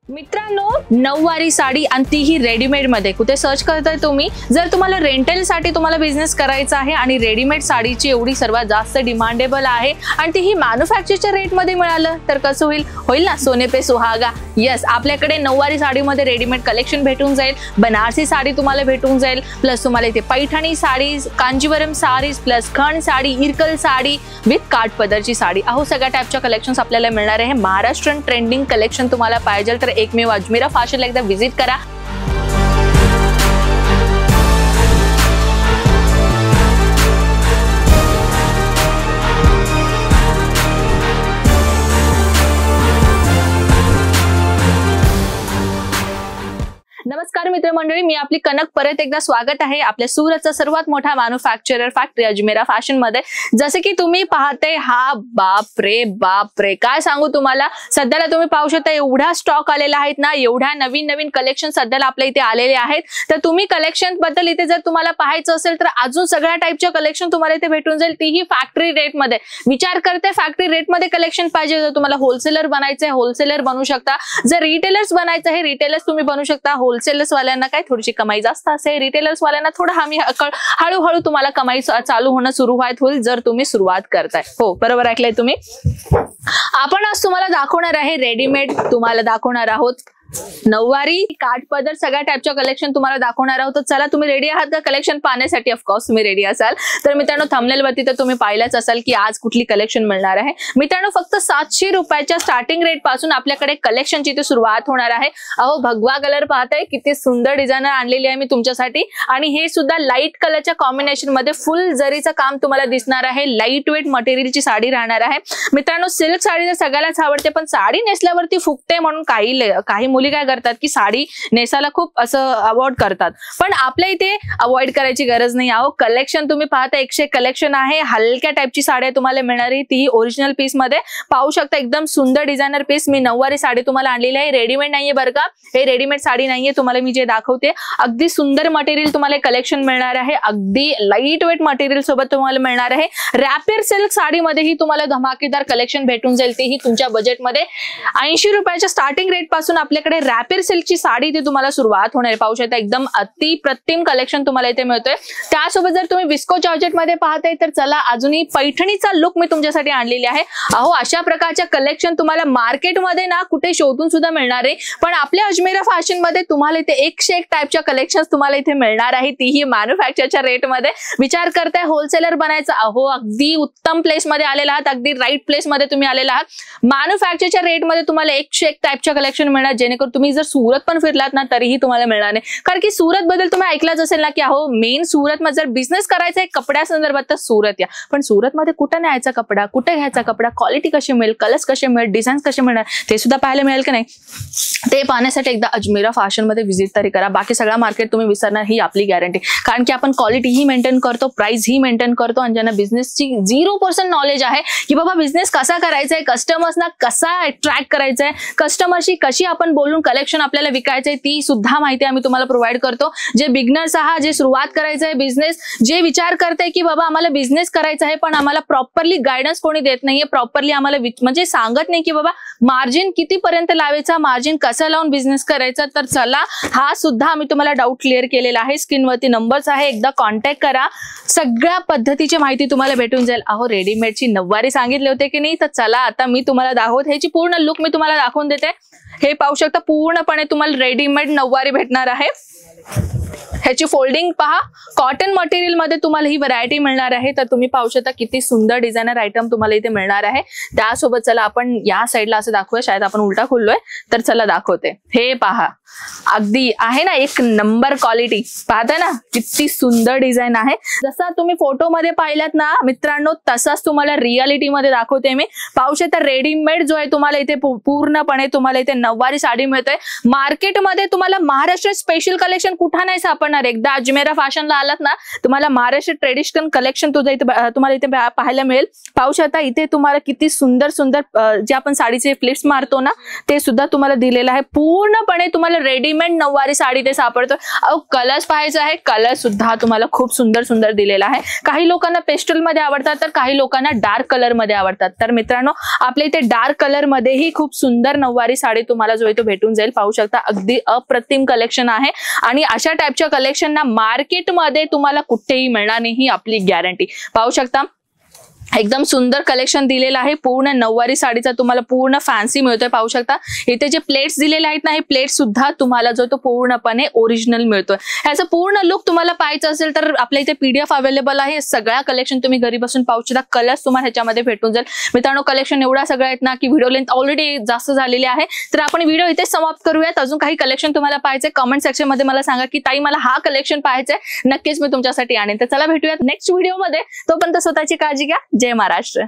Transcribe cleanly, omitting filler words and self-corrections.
मित्रांनो, नऊवारी साडी आणि तीही रेडीमेड मध्ये कुठे सर्च करताय तुम्ही? जर तुम्हाला रेंटल साठी तुम्हाला बिझनेस करायचा आहे आणि रेडीमेड साडीची एवढी सर्वात जास्त डिमांडेबल आहे आणि तीही मॅन्युफॅक्चरच्या रेट मध्ये मिळालं तर कसं होईल ना, सोने पे सुहागा. यस, आपल्याकडे नऊवारी साडीमध्ये रेडीमेड कलेक्शन भेटून जाईल, बनारसी साडी तुम्हाला भेटून जाईल, प्लस तुम्हाला इथे पैठणी साडी, कांजीवरम साडीज, प्लस खण साडी, इरकल साडी विथ काठपदरची साडी, अहो सगळ्या टाइपच्या कलेक्शन्स आपल्याला मिळणार आहे. महाराष्ट्रीयन ट्रेंडिंग कलेक्शन तुम्हाला पाहिजे तर एकमेव अजमेरा फॅशनला एकदा विजिट करा. नमस्कार मित्रमंडळी, मी आपली कनक परत एकदा स्वागत आहे आपल्या सुरतचा सर्वात मोठा मॅन्युफॅक्चरर फॅक्टरी अजमेरा फॅशन मध्ये. जसे की तुम्ही पाहते, हा बाप रे काय सांगू तुम्हाला, सध्याला तुम्ही पाहू शकता एवढा स्टॉक आलेला आहे ना, एवढ्या नवीन कलेक्शन सध्याला आपल्या इथे आलेले आहेत. तर तुम्ही कलेक्शन बद्दल इथे जर तुम्हाला पाहायचं असेल तर अजून सगळ्या टाइपच्या कलेक्शन तुम्हाला इथे भेटून जाईल, तीही फॅक्टरी रेट मध्ये. विचार करते फॅक्टरी रेट मध्ये कलेक्शन पाहिजे, जर तुम्हाला होलसेलर बनायचं आहे होलसेलर बनू शकता, जर रिटेलर्स बनायचं आहे रिटेलर्स तुम्ही बनू शकता. होलसेलर्स वाल्यांना काय थोडीशी कमाई जास्त असेल, रिटेलर्स वाल्यांना थोडं हळूहळू तुम्हाला कमाई चालू होणं सुरुवात होईल जर तुम्ही सुरुवात करताय. हो, बरोबर ऐकलंय तुम्ही. आपण आज तुम्हाला दाखवणार आहे रेडीमेड, तुम्हाला दाखवणार आहोत नऊवारी, काठपदर, सगळ्या टाइपच्या कलेक्शन तुम्हाला दाखवणार आहोत. तर चला, तुम्ही रेडी आहात का कलेक्शन पाहण्यासाठी? ऑफकोर्स तुम्ही रेडी असाल. तर मित्रांनो, थंबनेल वरती तर तुम्ही पाहिलंच असाल की आज कुठली कलेक्शन मिळणार आहे. मित्रांनो, फक्त 700 रुपयाच्या स्टार्टिंग रेट पासून आपल्याकडे कलेक्शनची इथे सुरुवात होणार आहे. अहो, भगवा कलर पाहताय, किती सुंदर डिझायनर आणलेली आहे मी तुमच्यासाठी, आणि हे सुद्धा लाईट कलरच्या कॉम्बिनेशन मध्ये फुल जरीचं काम तुम्हाला दिसणार आहे. लाईट वेट मटेरियलची साडी राहणार आहे. मित्रांनो, सिल्क साडी तर सगळ्यालाच आवडते, पण साडी नेसल्यावरती फुगते म्हणून काही मुली काय करतात की साडी नेसायला खूप असं अवॉइड करतात, पण आपल्या इथे अवॉइड करायची गरज नाही. आहो, कलेक्शन तुम्ही पाहता 100 कलेक्शन आहे. हलक्या टाइपची साडी तुम्हाला मिळणार आहे, ती ओरिजिनल पीस मध्ये पाहू शकता. एकदम सुंदर डिझायनर पीस. मी नऊवारी साडी तुम्हाला आणलेली आहे, रेडीमेड नाहीये बरं का, हे रेडीमेड साडी नाहीये. तुम्हाला मी जे दाखवते अगदी सुंदर मटेरियल तुम्हाला कलेक्शन मिळणार आहे, अगदी लाईट वेट मटेरियल सोबत तुम्हाला मिळणार आहे. रॅपियर सिल्क साडीमध्येही तुम्हाला धमाकेदार कलेक्शन भेटून जाईल, तेही तुमच्या बजेटमध्ये. 80 रुपयाच्या स्टार्टिंग रेट पासून आपल्याकडे रॅपियर सिल्कची साडी इथे तुम्हाला सुरुवात होणार. पाहू शकता एकदम अतिप्रतिम कलेक्शन तुम्हाला इथे मिळतोय. त्यासोबत जर तुम्ही विस्को जॉर्जेट मध्ये पाहताय तर चला, अजूनही पैठणीचा लुक मी तुमच्यासाठी आणलेली आहे. अहो, अशा प्रकारच्या कलेक्शन तुम्हाला मार्केटमध्ये ना कुठे शोधून सुद्धा मिळणार आहे, पण आपल्या अजमेरा फॅशन मध्ये तुम्हाला इथे 101 टाइपच्या कलेक्शन तुम्हाला इथे मिळणार आहे, तीही मॅन्युफॅक्चरच्या रेट मध्ये. विचार करताय होलसेलर बनायचा, अहो अगदी उत्तम प्लेस मध्ये आलेला आहात, अगदी राईट प्लेस मध्ये तुम्ही आलेला आहात. मॅन्युफॅक्चरच्या रेट मध्ये तुम्हाला 101 टाइपच्या कलेक्शन मिळणार, जेणेकरून तुम्ही जर सुरत पण फिरलात ना तरीही तुम्हाला मिळणार नाही. कारण की सुरत बद्दल तुम्ही ऐकलंच असेल ना की अहो, मेन सुरत मध्ये जर बिझनेस करायचा आहे कपड्या संदर्भात तर सुरत या, पण सुरत मध्ये कुठे न्यायचा कपडा, कुठे घ्यायचा कपडा, क्वालिटी कशी मिळेल, कलर्स कसे मिळेल, डिझाईन्स कसे मिळणार ते सुद्धा पाहायला मिळेल की नाही, ते पाहण्यासाठी एकदा अजमेरा फॅशन मध्ये व्हिजिट तरी करा. बाकी सगळा मार्केट तुम्ही विसरणार ही आपली गॅरंटी, कारण की आपण क्वालिटी ही मेंटेन करतो, प्राइस ही मेंटेन करतो, आणि ज्यांना बिझनेसची 0% नॉलेज आहे की बाबा बिझनेस कसा करायचा आहे, कस्टमर्सना कसा अट्रॅक्ट करायचा आहे, कस्टमरशी कशी आपण बोलून कलेक्शन आपल्याला विकायचंय ती सुद्धा माहिती आम्ही तुम्हाला प्रोव्हाइड करतो. जे बिगनर्स आहात, जे सुरुवात करायचं आहे बिझनेस, जे विचार करताय की बाबा आम्हाला बिझनेस करायचा आहे पण आम्हाला प्रॉपरली गायडन्स कोणी देत नाहीये, प्रॉपरली आम्हाला म्हणजे सांगत नाही की बाबा मार्जिन कितीपर्यंत लावायचा, मार्जिन कसं लावून बिझनेस करायचा, तर चला, हा सुद्धा आम्ही तुम्हाला डाऊट क्लिअर केलेला आहे. स्क्रीनवरती नंबर्स आहे, एकदा कॉन्टॅक्ट करा, सगळ्या पद्धतीची माहिती तुम्हाला भेटून जाईल. अहो, रेडीमेडची नऊवारी सांगितले होते की नाही, तर चला आता मी तुम्हाला दाखवत, ह्याची पूर्ण लुक मी तुम्हाला दाखवून देते. हे पाहू शकता, पूर्णपणे तुम्हाला रेडीमेड नऊवारी भेटणार आहे. ह्याची फोल्डिंग पहा, कॉटन मटेरियल मध्ये तुम्हाला ही व्हरायटी मिळणार आहे. तर तुम्ही पाहू शकता किती सुंदर डिझायनर आयटम तुम्हाला इथे मिळणार आहे. त्यासोबत चला आपण या साईडला असं दाखवूया, शायद आपण उलटा खोललोय तर चला दाखवते. हे पहा, अगदी आहे ना एक नंबर क्वालिटी, पाहताय ना किती सुंदर डिझाईन आहे. जसा तुम्ही फोटो मध्ये पाहिलात ना मित्रांनो, तसाच तुम्हाला रियालिटी मध्ये दाखवते मी. पाहू शकता रेडीमेड जो आहे तुम्हाला इथे पूर्णपणे तुम्हाला इथे नऊवारी साडी मिळते. मार्केटमध्ये तुम्हाला महाराष्ट्र स्पेशल कलेक्शन कुठं नाही सापडणार. एकदा अजमेरा फॅशनला आलात ना, तुम्हाला महाराष्ट्र ट्रेडिशनल कलेक्शन तुम्हाला इथे पाहायला मिळेल. पाहू शकता इथे तुम्हाला किती सुंदर सुंदर जे आपण साडीचे फ्लिप्स मारतो ना, ते सुद्धा तुम्हाला दिलेलं आहे. पूर्णपणे तुम्हाला रेडीमेड नऊवारी साडी ते सापडतो. कलर्स पाहायचा आहे, कलर सुद्धा तुम्हाला खूप सुंदर सुंदर दिलेला आहे. काही लोकांना पेस्टल मध्ये आवडतात तर काही लोकांना डार्क कलर मध्ये आवडतात. तर मित्रांनो, आपल्या इथे डार्क कलर मध्येही खूप सुंदर नऊवारी साडी तुम्हाला जो आहे तो भेटून जाईल. पाहू शकता अगदी अप्रतिम कलेक्शन आहे आणि अशा टाईपच्या कलेक्शनना मार्केटमध्ये तुम्हाला कुठेही मिळणार नाही, ही आपली गॅरंटी. पाहू शकता एकदम सुंदर कलेक्शन दिलेलं आहे. पूर्ण नऊवारी साडीचा तुम्हाला पूर्ण फॅन्सी मिळतोय. पाहू शकता इथे जे प्लेट्स दिलेले आहेत ना, हे प्लेट सुद्धा तुम्हाला जो तो पूर्णपणे ओरिजिनल मिळतोय. ह्याचा पूर्ण लुक तुम्हाला पाहायचं असेल तर आपल्या इथे PDF अवेलेबल आहे. सगळ्या कलेक्शन तुम्ही घरी बसून पाहू शकता. कलर्स तुम्हाला ह्याच्यामध्ये भेटून जाईल. मित्रांनो, कलेक्शन एवढा सगळं आहेत ना की व्हिडिओ लेंथ ऑलरेडी जास्त झालेली आहे. तर आपण व्हिडिओ इथे समाप्त करूयात. अजून काही कलेक्शन तुम्हाला पाहायचंय कमेंट सेक्शन मध्ये मला सांगा की ताई मला हा कलेक्शन पाहायचंय, नक्कीच मी तुमच्यासाठी आणेन. तर चला भेटूयात नेक्स्ट व्हिडिओ मध्ये. तोपर्यंत स्वतःची काळजी घ्या. जय महाराष्ट्र.